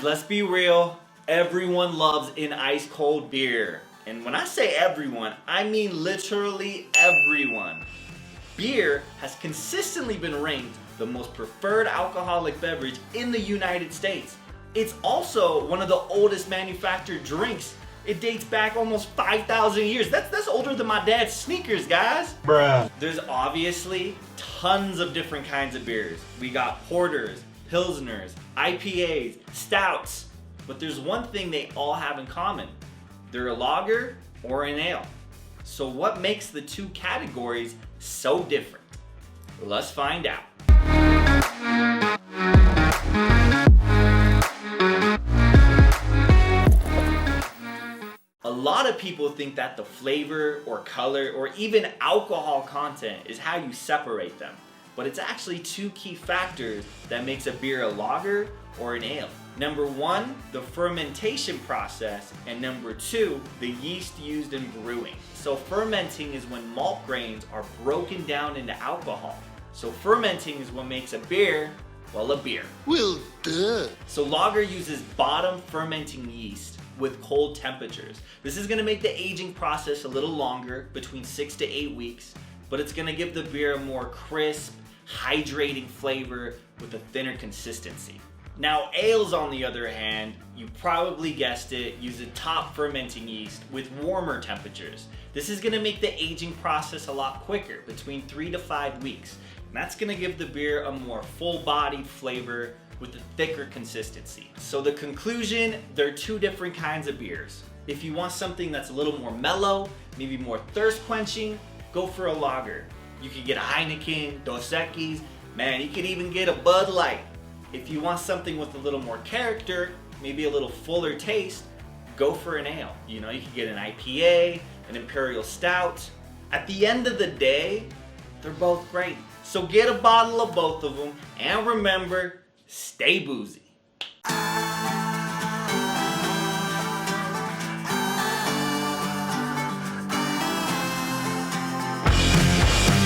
Let's be real, everyone loves an ice cold beer. And when I say everyone, I mean literally everyone. Beer has consistently been ranked the most preferred alcoholic beverage in the United States. It's also one of the oldest manufactured drinks. It dates back almost 5,000 years. That's older than my dad's sneakers, guys. Bruh. There's obviously tons of different kinds of beers. We got porters, Pilsners, IPAs, Stouts. But there's one thing they all have in common. They're a lager or an ale. So what makes the two categories so different? Let's find out. A lot of people think that the flavor or color or even alcohol content is how you separate them. But it's actually two key factors that makes a beer a lager or an ale. Number one, the fermentation process, and number two, the yeast used in brewing. So fermenting is when malt grains are broken down into alcohol. So fermenting is what makes a beer, well, a beer. Well, duh. So lager uses bottom fermenting yeast with cold temperatures. This is gonna make the aging process a little longer, between 6 to 8 weeks, but it's gonna give the beer a more crisp, hydrating flavor with a thinner consistency. Now ales, on the other hand, you probably guessed it, use a top fermenting yeast with warmer temperatures. This is gonna make the aging process a lot quicker, between 3 to 5 weeks. And that's gonna give the beer a more full-bodied flavor with a thicker consistency. So the conclusion, there are two different kinds of beers. If you want something that's a little more mellow, maybe more thirst quenching, go for a lager. You could get a Heineken, Dos Equis, man, you could even get a Bud Light. If you want something with a little more character, maybe a little fuller taste, go for an ale. You know, you could get an IPA, an Imperial Stout. At the end of the day, they're both great. So get a bottle of both of them, and remember, stay boozy.